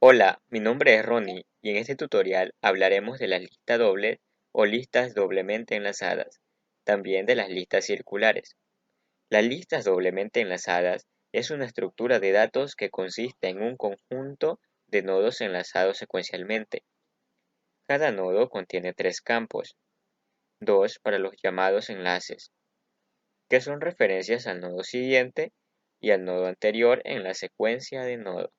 Hola, mi nombre es Ronnie y en este tutorial hablaremos de las listas dobles o listas doblemente enlazadas, también de las listas circulares. Las listas doblemente enlazadas es una estructura de datos que consiste en un conjunto de nodos enlazados secuencialmente. Cada nodo contiene tres campos, dos para los llamados enlaces, que son referencias al nodo siguiente y al nodo anterior en la secuencia de nodo,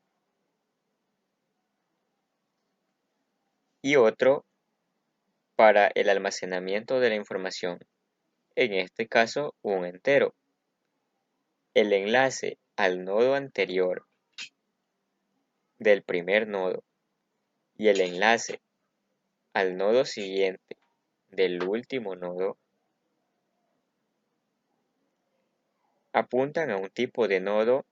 y otro para el almacenamiento de la información, en este caso un entero. El enlace al nodo anterior del primer nodo y el enlace al nodo siguiente del último nodo apuntan a un tipo de nodo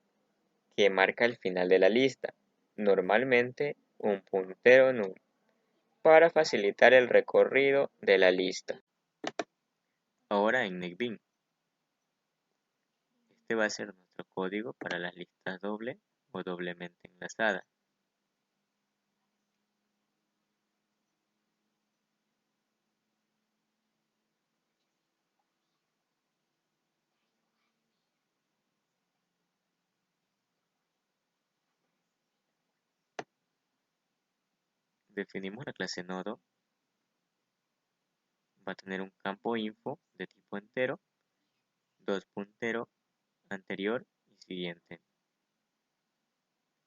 que marca el final de la lista, normalmente un puntero num, para facilitar el recorrido de la lista. Ahora en NetBeans, este va a ser nuestro código para las listas doble o doblemente enlazadas. Definimos la clase nodo, va a tener un campo info de tipo entero, dos punteros anterior y siguiente.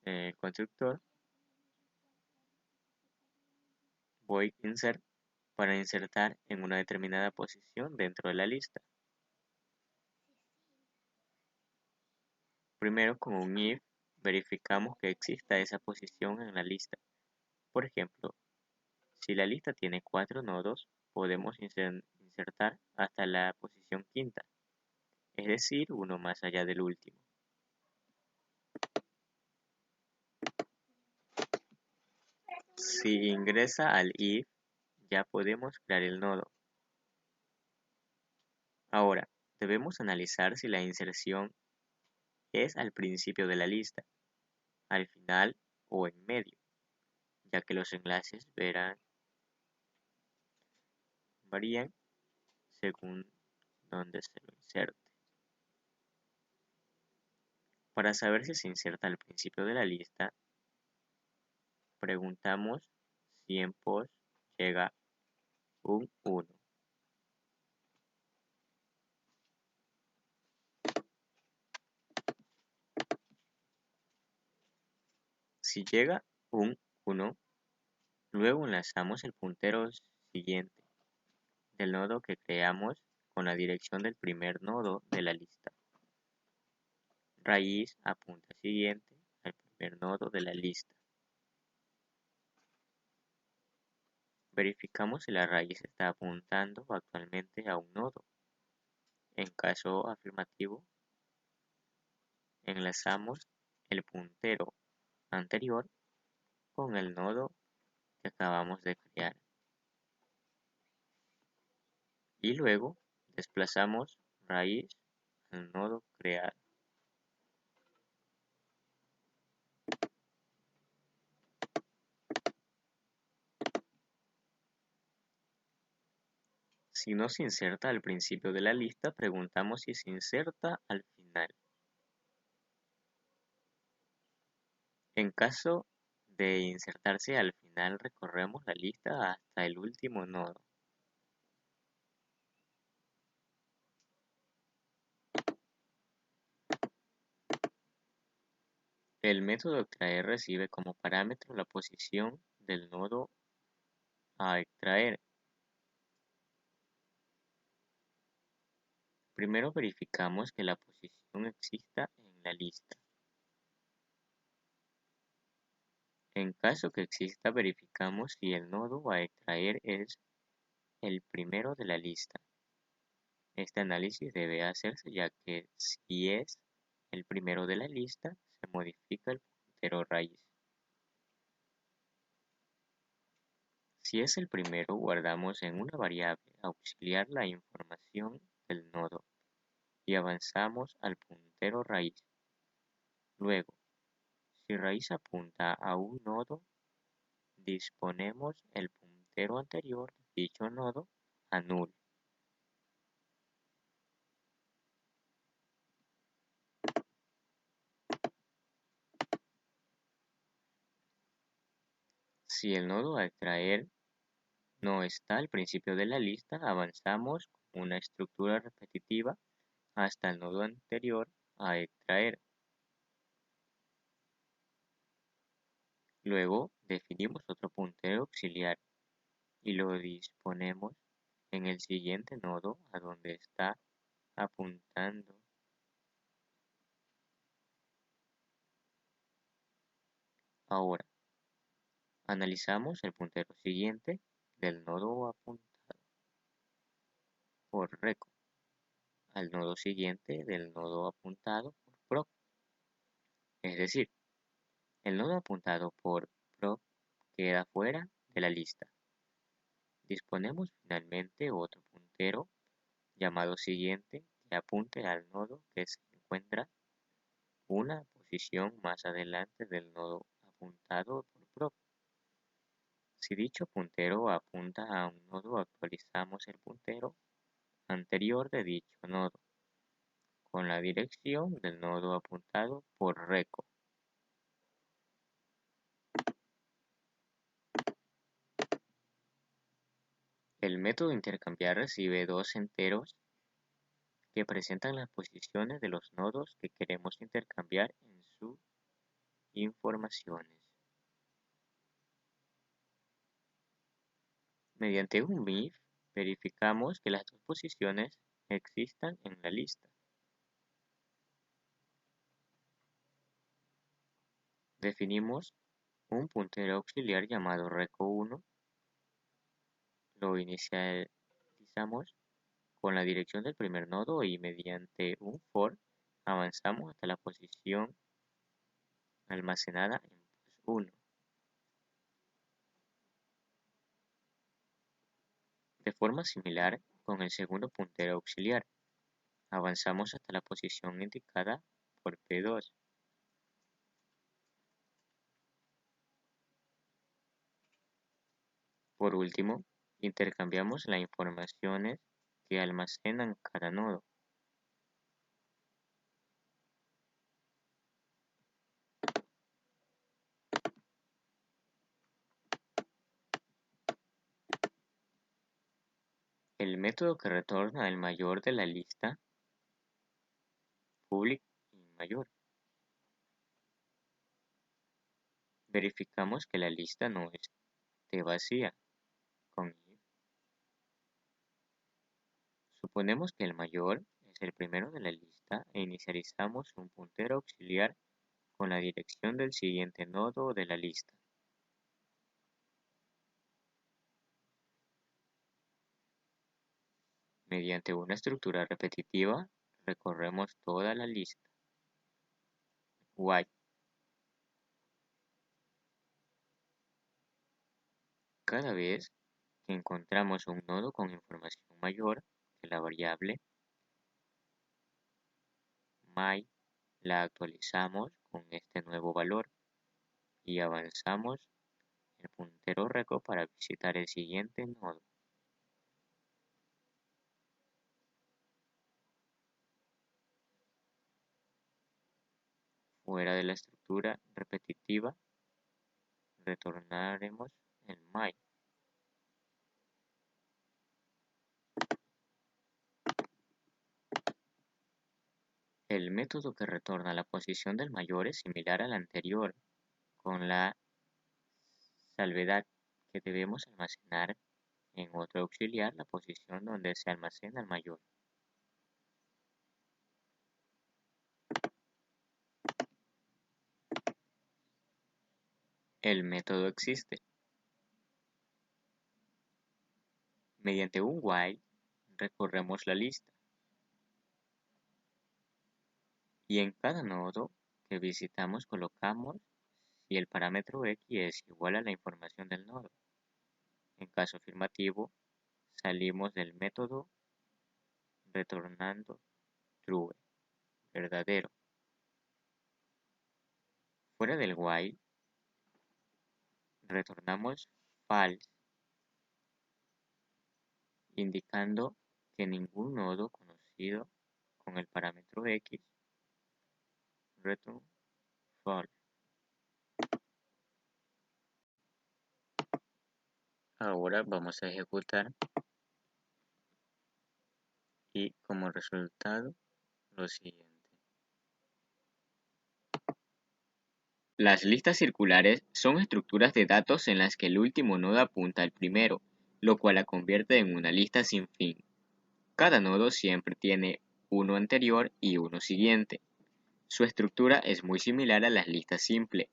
En el constructor voy insert para insertar en una determinada posición dentro de la lista. Primero, con un if verificamos que exista esa posición en la lista. Por ejemplo, si la lista tiene 4 nodos, podemos insertar hasta la posición quinta, es decir, uno más allá del último. Si ingresa al if, ya podemos crear el nodo. Ahora, debemos analizar si la inserción es al principio de la lista, al final o en medio, ya que los enlaces varían según donde se lo inserte. Para saber si se inserta al principio de la lista, preguntamos si en post llega un 1. Si llega un 1, luego enlazamos el puntero siguiente del nodo que creamos con la dirección del primer nodo de la lista. Raíz apunta siguiente al primer nodo de la lista. Verificamos si la raíz está apuntando actualmente a un nodo. En caso afirmativo, enlazamos el puntero anterior con el nodo que acabamos de crear y luego desplazamos raíz al nodo creado. Si no se inserta al principio de la lista, preguntamos si se inserta al final. En caso de insertarse al final, recorremos la lista hasta el último nodo. El método extraer recibe como parámetro la posición del nodo a extraer. Primero verificamos que la posición exista en la lista. En caso que exista, verificamos si el nodo a extraer es el primero de la lista. Este análisis debe hacerse ya que si es el primero de la lista, se modifica el puntero raíz. Si es el primero, guardamos en una variable auxiliar la información del nodo y avanzamos al puntero raíz. Luego, Si raíz apunta a un nodo, disponemos el puntero anterior de dicho nodo a null. Si el nodo a extraer no está al principio de la lista, avanzamos con una estructura repetitiva hasta el nodo anterior a extraer. Luego definimos otro puntero auxiliar y lo disponemos en el siguiente nodo a donde está apuntando. Ahora, analizamos el puntero siguiente del nodo apuntado por reco al nodo siguiente del nodo apuntado por proc. Es decir, el nodo apuntado por proc queda fuera de la lista. Disponemos finalmente otro puntero llamado siguiente que apunte al nodo que se encuentra una posición más adelante del nodo apuntado por proc. Si dicho puntero apunta a un nodo, actualizamos el puntero anterior de dicho nodo con la dirección del nodo apuntado por reco. El método intercambiar recibe dos enteros que presentan las posiciones de los nodos que queremos intercambiar en sus informaciones. Mediante un if, verificamos que las dos posiciones existan en la lista. Definimos un puntero auxiliar llamado reco1, lo inicializamos con la dirección del primer nodo y mediante un for avanzamos hasta la posición almacenada en pos1. De forma similar con el segundo puntero auxiliar, avanzamos hasta la posición indicada por P2. Por último, intercambiamos las informaciones que almacenan cada nodo. El método que retorna el mayor de la lista public y mayor. Verificamos que la lista no esté vacía con if. Suponemos que el mayor es el primero de la lista e inicializamos un puntero auxiliar con la dirección del siguiente nodo de la lista. Mediante una estructura repetitiva, recorremos toda la lista. While cada vez que encontramos un nodo con información mayor que la variable my, la actualizamos con este nuevo valor y avanzamos el puntero reco para visitar el siguiente nodo. Fuera de la estructura repetitiva, retornaremos el my. El método que retorna la posición del mayor es similar al anterior, con la salvedad que debemos almacenar en otro auxiliar la posición donde se almacena el mayor. El método existe. Mediante un while recorremos la lista y en cada nodo que visitamos colocamos si el parámetro x es igual a la información del nodo. En caso afirmativo, salimos del método retornando true, verdadero. Fuera del while, retornamos false, indicando que ningún nodo conocido con el parámetro x return false. Ahora vamos a ejecutar y como resultado lo siguiente. Las listas circulares son estructuras de datos en las que el último nodo apunta al primero, lo cual la convierte en una lista sin fin. Cada nodo siempre tiene uno anterior y uno siguiente. Su estructura es muy similar a las listas simples,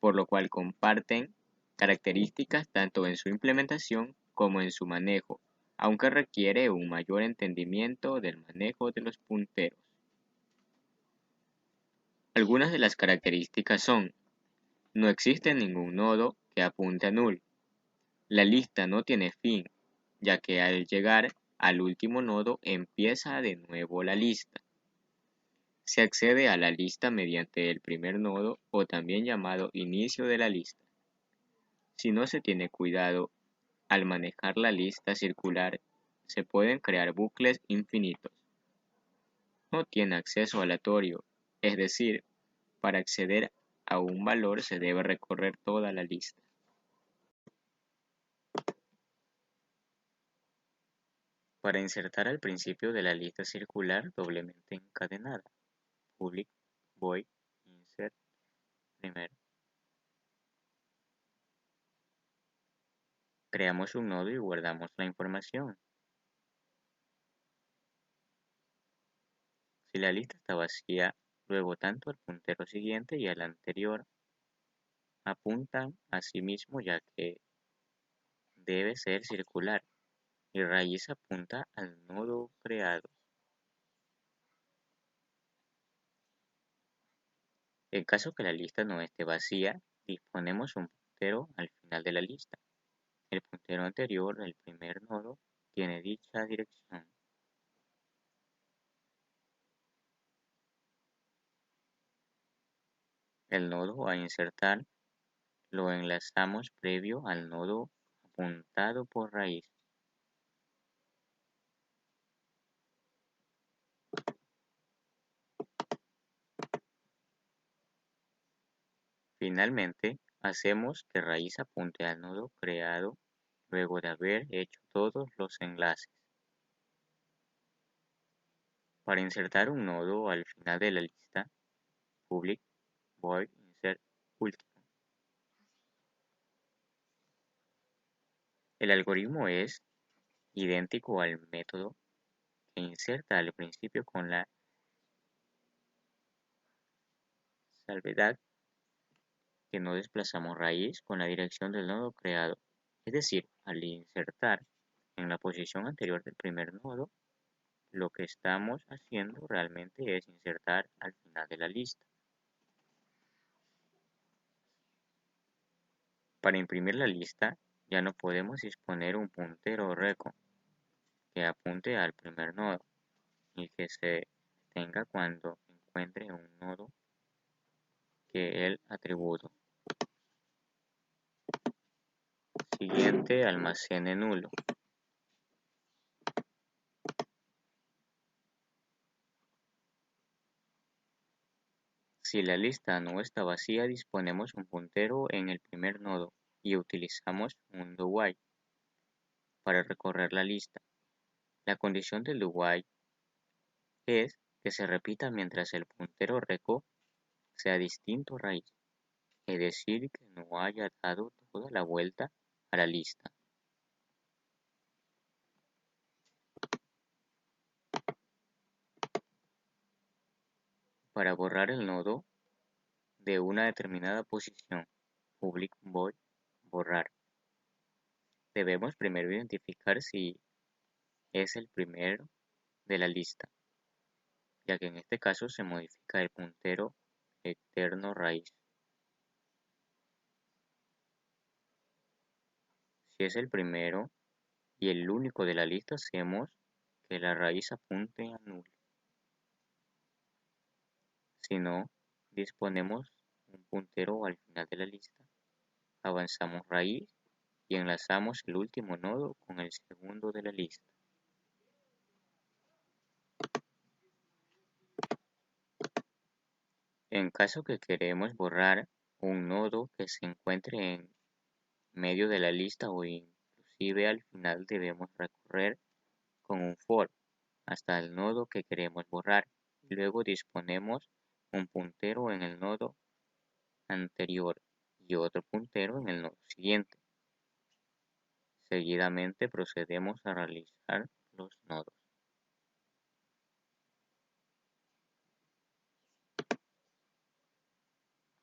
por lo cual comparten características tanto en su implementación como en su manejo, aunque requiere un mayor entendimiento del manejo de los punteros. Algunas de las características son: no existe ningún nodo que apunte a null. La lista no tiene fin, ya que al llegar al último nodo empieza de nuevo la lista. Se accede a la lista mediante el primer nodo o también llamado inicio de la lista. Si no se tiene cuidado al manejar la lista circular, se pueden crear bucles infinitos. No tiene acceso aleatorio, es decir, para acceder a un valor se debe recorrer toda la lista. Para insertar al principio de la lista circular doblemente encadenada, public void insert primero. Creamos un nodo y guardamos la información. Si la lista está vacía, luego tanto el puntero siguiente y el anterior apuntan a sí mismo, ya que debe ser circular, y raíz apunta al nodo creado. En caso que la lista no esté vacía, disponemos un puntero al final de la lista. El puntero anterior del primer nodo tiene dicha dirección. El nodo a insertar lo enlazamos previo al nodo apuntado por raíz. Finalmente, hacemos que raíz apunte al nodo creado luego de haber hecho todos los enlaces. Para insertar un nodo al final de la lista, public void insert último. El algoritmo es idéntico al método que inserta al principio, con la salvedad que no desplazamos raíz con la dirección del nodo creado. Es decir, al insertar en la posición anterior del primer nodo, lo que estamos haciendo realmente es insertar al final de la lista. Para imprimir la lista, ya no podemos disponer un puntero reco que apunte al primer nodo y que se detenga cuando encuentre un nodo que el atributo siguiente almacene nulo. Si la lista no está vacía, disponemos un puntero en el primer nodo y utilizamos un do-while para recorrer la lista. La condición del do-while es que se repita mientras el puntero reco sea distinto a raíz, es decir, que no haya dado toda la vuelta a la lista. Para borrar el nodo de una determinada posición, public void borrar. Debemos primero identificar si es el primero de la lista, ya que en este caso se modifica el puntero eterno raíz. Si es el primero y el único de la lista, hacemos que la raíz apunte a null. Si no, disponemos un puntero al final de la lista, avanzamos raíz y enlazamos el último nodo con el segundo de la lista. En caso que queremos borrar un nodo que se encuentre en medio de la lista o inclusive al final, debemos recorrer con un for hasta el nodo que queremos borrar y luego disponemos un puntero en el nodo anterior y otro puntero en el nodo siguiente. Seguidamente procedemos a realizar los nodos.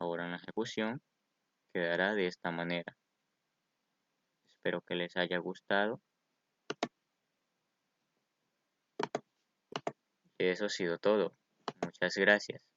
Ahora en la ejecución quedará de esta manera. Espero que les haya gustado. Y eso ha sido todo. Muchas gracias.